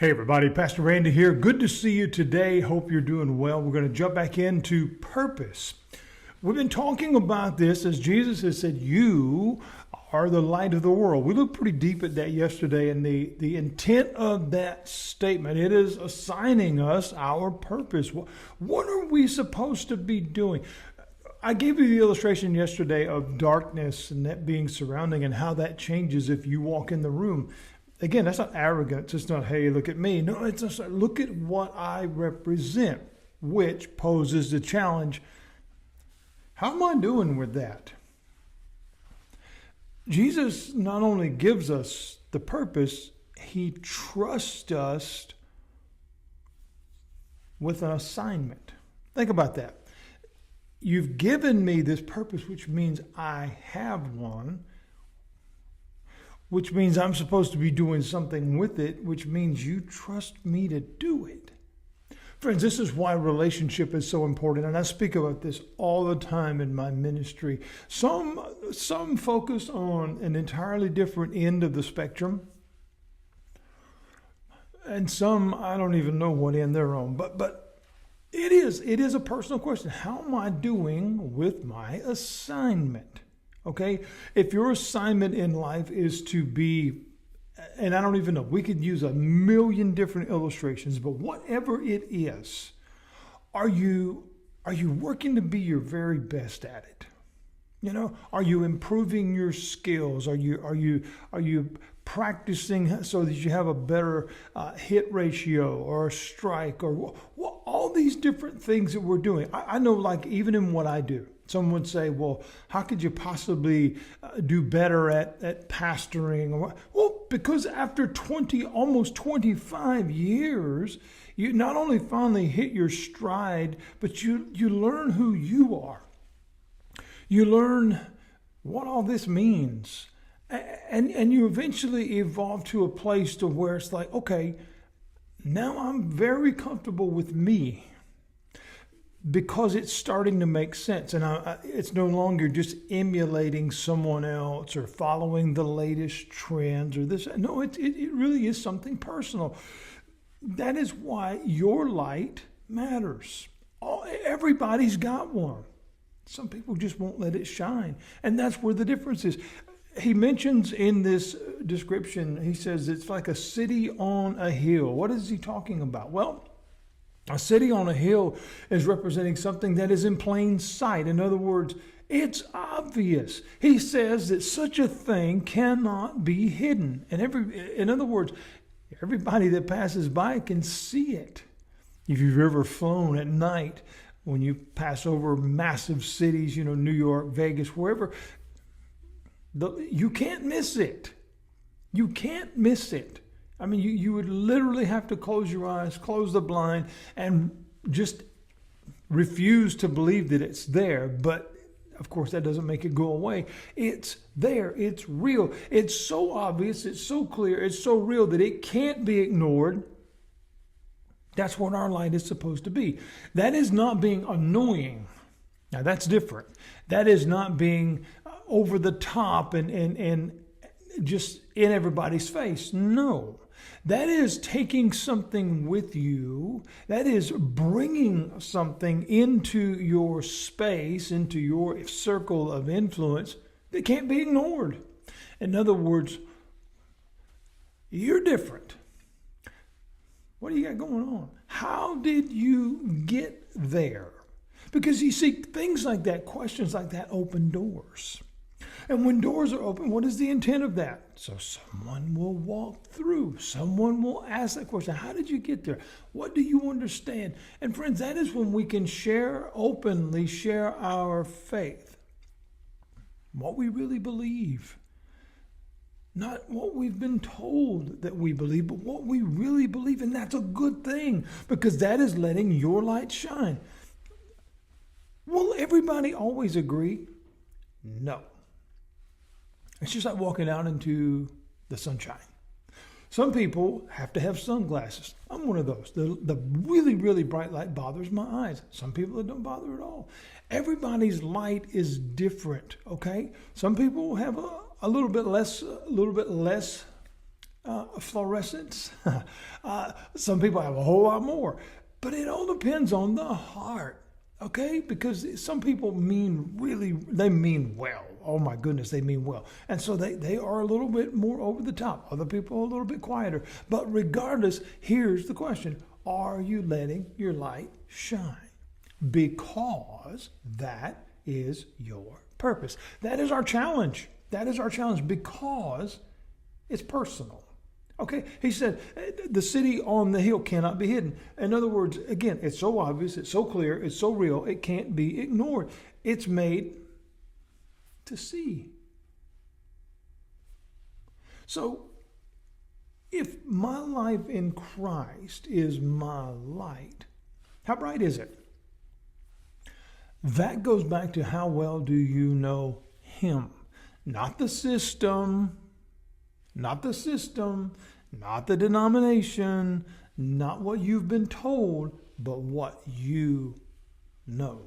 Hey everybody, Pastor Randy here. Good to see you today. Hope you're doing well. We're going to jump back into purpose. We've been talking about this as Jesus has said, you are the light of the world. We looked pretty deep at that yesterday, and the intent of that statement, it is assigning us our purpose. What are we supposed to be doing? I gave you the illustration yesterday of darkness and that being surrounding and how that changes if you walk in the room. Again, that's not arrogance. It's not, hey, look at me. No, it's just look at what I represent, which poses the challenge. How am I doing with that? Jesus not only gives us the purpose, he trusts us with an assignment. Think about that. You've given me this purpose, which means I have one, which means I'm supposed to be doing something with it, which means you trust me to do it. Friends, this is why relationship is so important, and I speak about this all the time in my ministry. Some focus on an entirely different end of the spectrum, and some, I don't even know what end they're on, but it is a personal question. How am I doing with my assignment? Okay, if your assignment in life is to be, and I don't even know, we could use a million different illustrations, but whatever it is, are you working to be your very best at it? You know, are you improving your skills? Are you practicing so that you have a better hit ratio or a strike or all these different things that we're doing? I know, like, even in what I do, some would say, well, how could you possibly do better at pastoring? Well, because after almost 25 years, you not only finally hit your stride, but you learn who you are. You learn what all this means. And you eventually evolve to a place to where it's like, okay, now I'm very comfortable with me, because it's starting to make sense, and it's no longer just emulating someone else or following the latest trends or this. No, it really is something personal. That is why your light matters. Everybody's got one. Some people just won't let it shine, and that's where the difference is. He mentions in this description, he says it's like a city on a hill. What is he talking about? Well, a city on a hill is representing something that is in plain sight. In other words, it's obvious. He says that such a thing cannot be hidden. And in other words, everybody that passes by can see it. If you've ever flown at night, when you pass over massive cities, New York, Vegas, wherever, you can't miss it. You can't miss it. I mean, you would literally have to close your eyes, close the blind, and just refuse to believe that it's there. But, of course, that doesn't make it go away. It's there. It's real. It's so obvious. It's so clear. It's so real that it can't be ignored. That's what our light is supposed to be. That is not being annoying. Now, that's different. That is not being over the top and just in everybody's face. No. That is taking something with you. That is bringing something into your space, into your circle of influence that can't be ignored. In other words, you're different. What do you got going on? How did you get there? Because you see, things like that, questions like that open doors. And when doors are open, what is the intent of that? So someone will walk through. Someone will ask that question. How did you get there? What do you understand? And friends, that is when we can openly share our faith. What we really believe. Not what we've been told that we believe, but what we really believe. And that's a good thing, because that is letting your light shine. Will everybody always agree? No. It's just like walking out into the sunshine. Some people have to have sunglasses. I'm one of those. The really, really bright light bothers my eyes. Some people, it don't bother at all. Everybody's light is different, okay? Some people have a little bit less fluorescence. Some people have a whole lot more. But it all depends on the heart, okay? Because some people they mean well. Oh my goodness, they mean well. And so they are a little bit more over the top. Other people are a little bit quieter. But regardless, here's the question. Are you letting your light shine? Because that is your purpose. That is our challenge. That is our challenge because it's personal. Okay, he said, the city on the hill cannot be hidden. In other words, again, it's so obvious, it's so clear, it's so real, it can't be ignored. It's made to see. So, if my life in Christ is my light, how bright is it? That goes back to how well do you know Him? Not the system, not the denomination, not what you've been told, but what you know.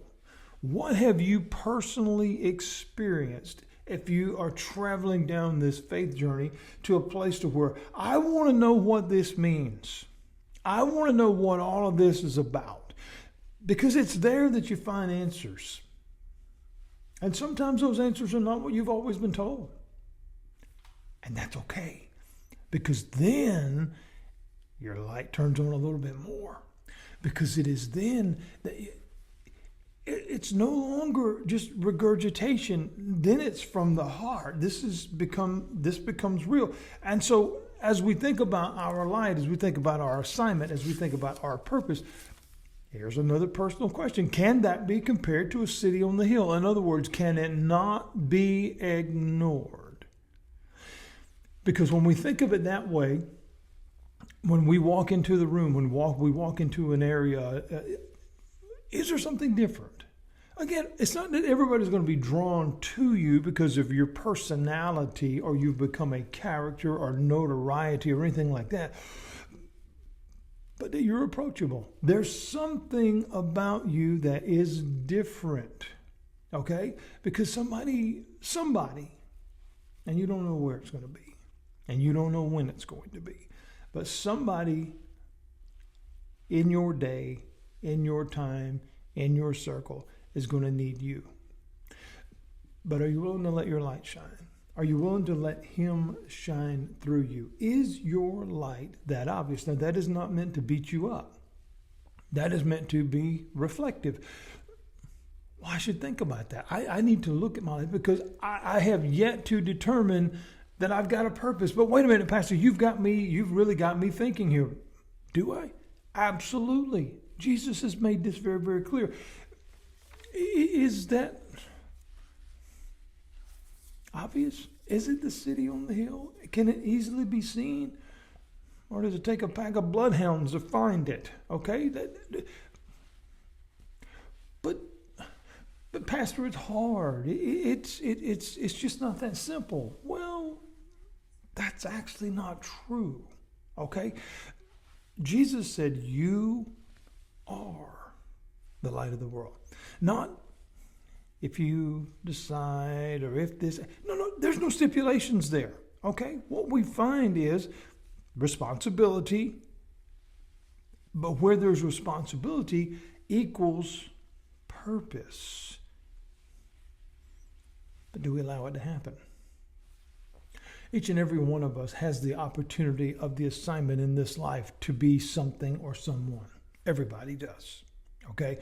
What have you personally experienced if you are traveling down this faith journey to a place to where I want to know what this means. I want to know what all of this is about. Because it's there that you find answers. And sometimes those answers are not what you've always been told. And that's okay. Because then your light turns on a little bit more. Because it is then that it's no longer just regurgitation. Then it's from the heart. This becomes real. And so as we think about our light, as we think about our assignment, as we think about our purpose, here's another personal question. Can that be compared to a city on the hill? In other words, can it not be ignored? Because when we think of it that way, when we walk into the room, when we walk into an area, is there something different? Again, it's not that everybody's going to be drawn to you because of your personality or you've become a character or notoriety or anything like that. But that you're approachable. There's something about you that is different, okay? Because somebody, and you don't know where it's going to be, and you don't know when it's going to be, but somebody in your day, in your time, in your circle is going to need you. But are you willing to let your light shine? Are you willing to let Him shine through you? Is your light that obvious? Now, that is not meant to beat you up. That is meant to be reflective. Well, I should think about that. I need to look at my life because I have yet to determine that I've got a purpose. But wait a minute, Pastor, you've really got me thinking here. Do I? Absolutely. Jesus has made this very, very clear. Is that obvious? Is it the city on the hill? Can it easily be seen? Or does it take a pack of bloodhounds to find it? Okay? But Pastor, it's hard. It's just not that simple. Well, that's actually not true. Okay? Jesus said, you are the light of the world. Not if you decide or if this. No, there's no stipulations there. Okay? What we find is responsibility, but where there's responsibility equals purpose. But do we allow it to happen? Each and every one of us has the opportunity of the assignment in this life to be something or someone. Everybody does. Okay?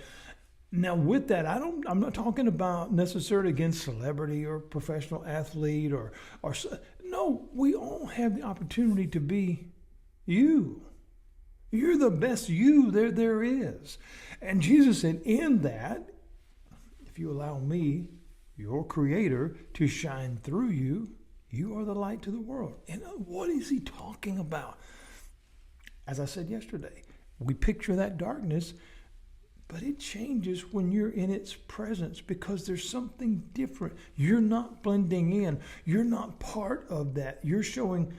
Now with that, I'm not talking about necessarily against celebrity or professional athlete or no, we all have the opportunity to be you. You're the best you there is. And Jesus said, in that, if you allow me, your Creator, to shine through you, you are the light to the world. And what is He talking about? As I said yesterday, we picture that darkness, but it changes when you're in its presence because there's something different. You're not blending in. You're not part of that. You're showing,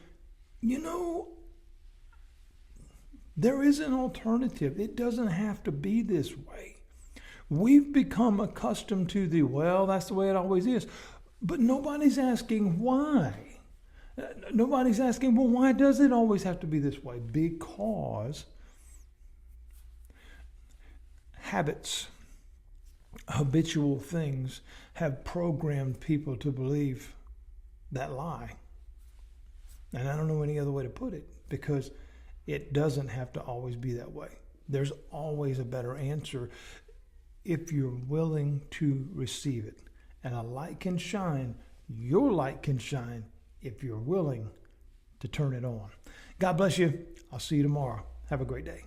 there is an alternative. It doesn't have to be this way. We've become accustomed to that's the way it always is. But nobody's asking why. Nobody's asking, well, why does it always have to be this way? Because habits, habitual things have programmed people to believe that lie. And I don't know any other way to put it, because it doesn't have to always be that way. There's always a better answer if you're willing to receive it. And a light can shine, your light can shine, if you're willing to turn it on. God bless you. I'll see you tomorrow. Have a great day.